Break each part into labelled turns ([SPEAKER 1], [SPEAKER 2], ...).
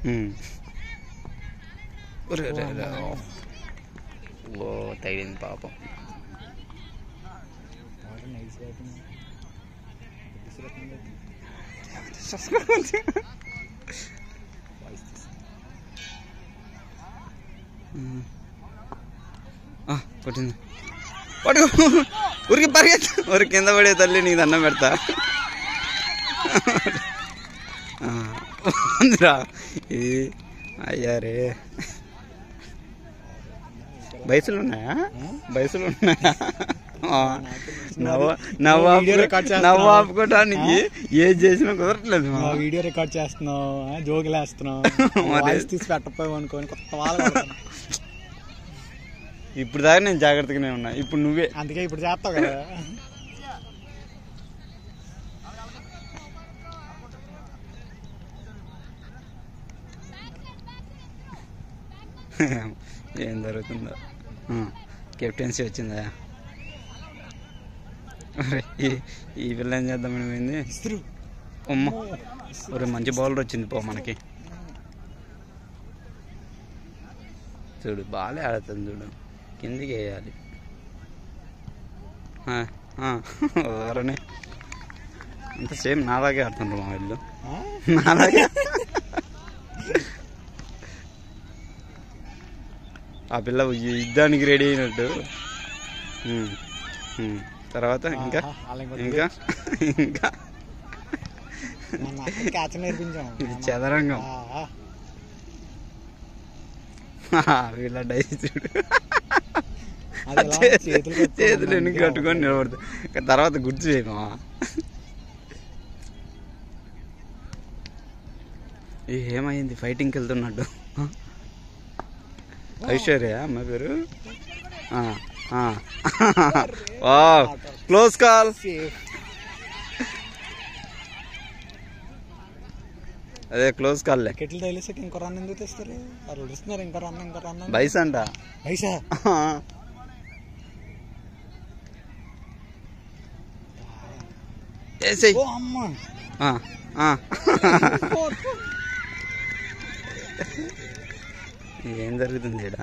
[SPEAKER 1] ఓ తగిలింది పాపం. కొట్టింది పడుకో ఊరికి పరిగెత్త ఊరికి కింద పడే తల్లి నీకు దండం పెడతా. ఇది అయ్యారే బయసులు ఉన్నాయా నవ్వు ఆపుకోవడానికి ఏది చేసినా కుదరట్లేదు.
[SPEAKER 2] వీడియో రికార్డ్ చేస్తున్నావు, జోకులు వేస్తున్నావు, తీసి పెట్టకపోయావు అనుకోని కొత్త వాళ్ళు.
[SPEAKER 1] ఇప్పుడు దాకా నేను జాగ్రత్తగానే ఉన్నా, ఇప్పుడు నువ్వే.
[SPEAKER 2] అందుకే ఇప్పుడు చేస్తావు కదా.
[SPEAKER 1] ఏం జరుగుతుందో. కెప్టెన్సీ వచ్చిందా? ఈ పిల్ల ఏం చేద్దాం ఏమైంది? అమ్మ ఒరే మంచి బౌలర్ వచ్చింది పో మనకి. చూడు బాగాలే ఆడుతుంది చూడు, కిందికి వేయాలి. ఎవరని అంత సేమ్ నాలాగే ఆడుతుండ్రు మా వీళ్ళు, నాలాగే. ఆ పిల్ల యుద్ధానికి రెడీ అయినట్టు. తర్వాత ఇంకా ఇంకా ఇంకా ఇది చదరంగం. వీళ్ళ డై చూడు, చేతులు ఎన్ని కట్టుకొని నిలబడతాయి. తర్వాత గుర్తు చేయమా. ఏమైంది? ఫైటింగ్కి వెళ్తున్నట్టు. ఐశ్వర్య అమ్మ పేరు. Close call. అదే క్లోజ్ కాల్.
[SPEAKER 2] కెటిల్ తగిలేసాక ఇంకో రన్ ఎందుకు తెస్తారు? వాళ్ళు ఇస్తున్నారు ఇంకో రన్.
[SPEAKER 1] బైస్ అంట.
[SPEAKER 2] బైసా?
[SPEAKER 1] ఏం జరుగుతుంది ఈడ?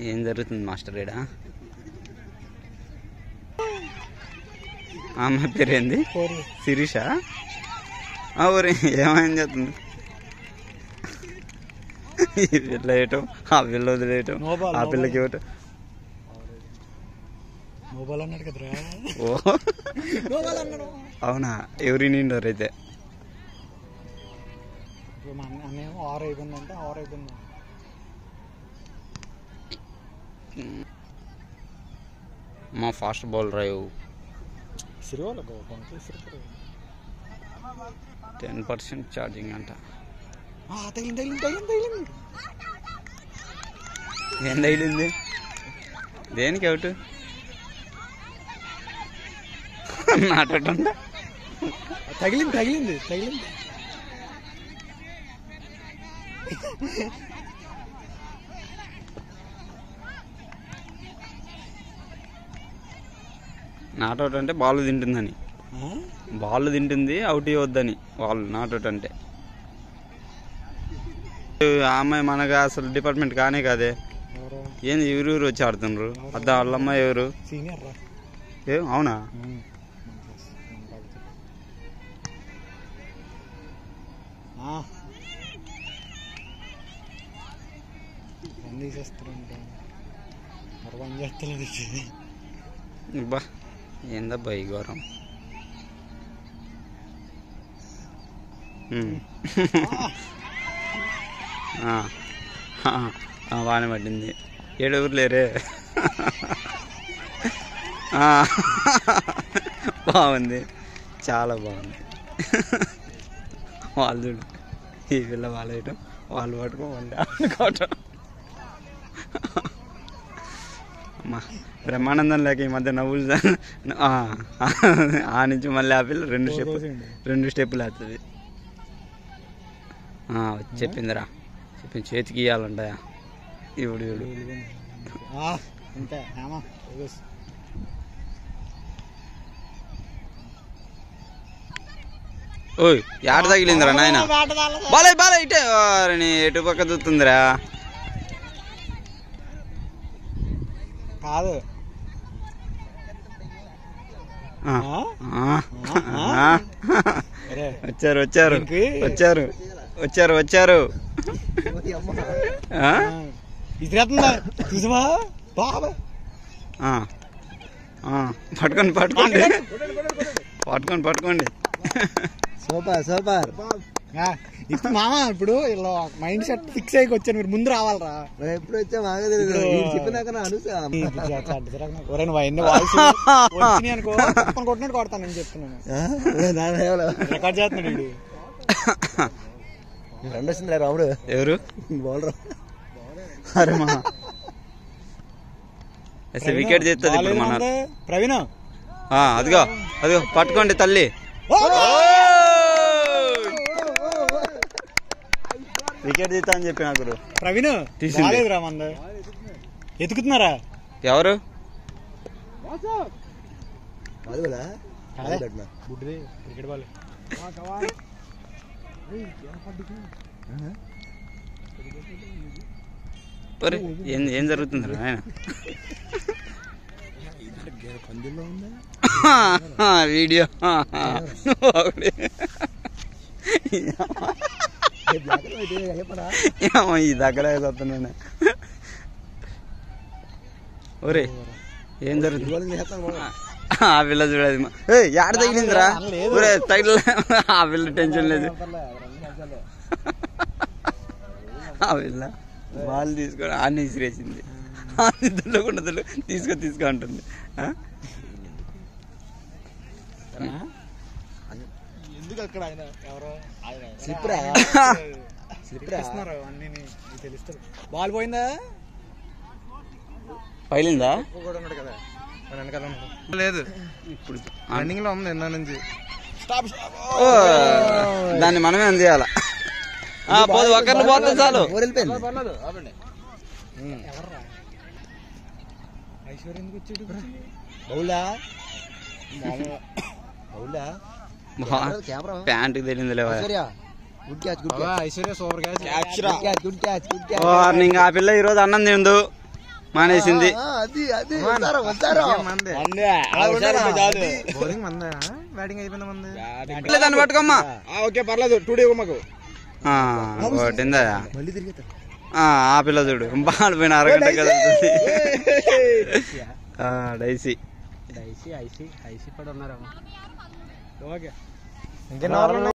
[SPEAKER 1] ఏం జరుగుతుంది మాస్టర్ ఈడ? అమ్మ పేరేంది? శిరీష. ఊరి ఏమైంది చెప్తుంది? ఈ పిల్ల వేయటం, ఆ పిల్ల వదిలేయటం, ఆ పిల్లకి ఇవ్వటం. ఓ అవునా? ఎవరి నిండోర్ అయితే
[SPEAKER 2] 6 అయిపోయిందంటే 6 అయిపోయింది.
[SPEAKER 1] మా ఫాస్ట్ బౌలర్ డ్రైవ్ 10% ఛార్జింగ్ అంట. ఏం తగిలింది? దేనికి అవుట్? నాటండి
[SPEAKER 2] తగిలింది.
[SPEAKER 1] నాట్అవుట్ అంటే బాల్ తింటుందని. బాల్ తింటుంది, అవుట్ ఇవ్వద్దని వాళ్ళు నాట్అవుట్ అంటే. ఆ అమ్మాయి మనకు అసలు డిపార్ట్మెంట్ కానే కాదే. ఏంది ఎవరు వచ్చి ఆడుతున్నారు? అద్దా వాళ్ళమ్మాయి ఎవరు? అవునా? బా ఏందబ్బా ఈ ఘోరం. బాగానే పట్టింది. 7 ఎవరు లేరే. బాగుంది, చాలా బాగుంది. వాళ్ళు చూడు, ఈ పిల్ల వాళ్ళు వేయటం, వాళ్ళు పట్టుకో వాళ్ళు ఆడుకోవటం. అమ్మా బ్రహ్మానందం లేక ఈ మధ్య నవ్వులు. ఆ నుంచి మళ్ళీ ఆ పిల్ల 2 స్టెప్పులు వేస్తుంది. చెప్పిందిరా, చెప్పింది చేతికి ఇవ్వాలంటాయా? ఇప్పుడు ఓయ్ యాడ తగిలిందిరా నాయన బాలయ్య బాలయ్య ఇటే నీ ఎటు పక్క చూస్తుందిరా
[SPEAKER 2] కాదు
[SPEAKER 1] వచ్చారు వచ్చారు వచ్చారు వచ్చారు వచ్చారు
[SPEAKER 2] ఇదిరేస్తుందా చూసావా బాబా
[SPEAKER 1] పట్టుకోండి పట్టుకోండి పట్టుకోండి పట్టుకోండి
[SPEAKER 3] సూపర్ సూపర్
[SPEAKER 2] ఇప్పుడు మామ ఇప్పుడు ఇలా మైండ్ సెట్ ఫిక్స్ అయ్యి వచ్చాను మీరు ముందు రావాలరా
[SPEAKER 3] ఎప్పుడు వచ్చా మాకు తెలియదు చెప్పినాక
[SPEAKER 2] అనుకో కొట్టినట్టు కొడతానని చెప్తున్నాను రికార్డ్ చేస్తున్నాడు
[SPEAKER 3] ఫ్రెండ్ వచ్చింది రాముడు
[SPEAKER 1] ఎవరు
[SPEAKER 3] బౌలర్
[SPEAKER 1] అరే మా వికెట్ చేస్తుంది ఇప్పుడు మన
[SPEAKER 2] ప్రవీణ్
[SPEAKER 1] అదిగో అదిగో పట్టుకోండి తల్లి వికెట్ తీస్తా అని చెప్పి నాకు
[SPEAKER 2] ప్రవీణ్ తీసుకోలేదురా మంద ఎతుకుతున్నారా
[SPEAKER 1] ఎవరు
[SPEAKER 2] క్రికెట్ బాల్
[SPEAKER 1] ఏం జరుగుతుంది ఆయన వీడియో ఈ దగ్గర వస్తున్నాను ఒరే ఏం జరుగుతుంది ఆ పిల్ల చూడదు యాడ తగిలిందిరా ఒరే తగిలి ఆ పిల్ల టెన్షన్ లేదు ఆ పిల్ల బాల్ తీసుకొని అన్ని విసిరేసింది దుల్లకుండా తీసుకో అంటుంది
[SPEAKER 2] ఎందుకు అక్కడ ఆయన ఎవరో అన్ని తెలుస్తారు బాల్ పోయిందా
[SPEAKER 1] పైలిందా
[SPEAKER 2] ఉన్నాడు కదా వెనకాల
[SPEAKER 3] లేదు ఇప్పుడు రన్నింగ్ లో ఉంది ఎన్న నుంచి
[SPEAKER 1] దాన్ని మనమే అందియాల పోదు ఒకరిని పోతే చాలు
[SPEAKER 2] ఐశ్వర్య ఎందుకు వచ్చాడు
[SPEAKER 3] బౌలా బౌలా
[SPEAKER 1] ప్యాంటుకి తెలియదులే
[SPEAKER 3] good catch good
[SPEAKER 2] Aishwarya super
[SPEAKER 3] good catch good catch
[SPEAKER 1] warning ఆ పిల్ల ఈ రోజు అన్నం తిందు మానేసింది
[SPEAKER 3] బౌలింగ్ మందా బ్యాటింగ్ అయిపోయింది మంది
[SPEAKER 1] దాన్ని పట్టుకోమ్మా
[SPEAKER 2] ఓకే పర్లేదు 2 డే మాకు
[SPEAKER 1] ఒకటిందా
[SPEAKER 3] మళ్ళీ తిరిగి
[SPEAKER 1] ఆ పిల్ల చూడు బాల్ పోయిన అరగంట కదులుతుంది డైసీ
[SPEAKER 2] ఐసీ కూడా ఉన్నారా ఓకే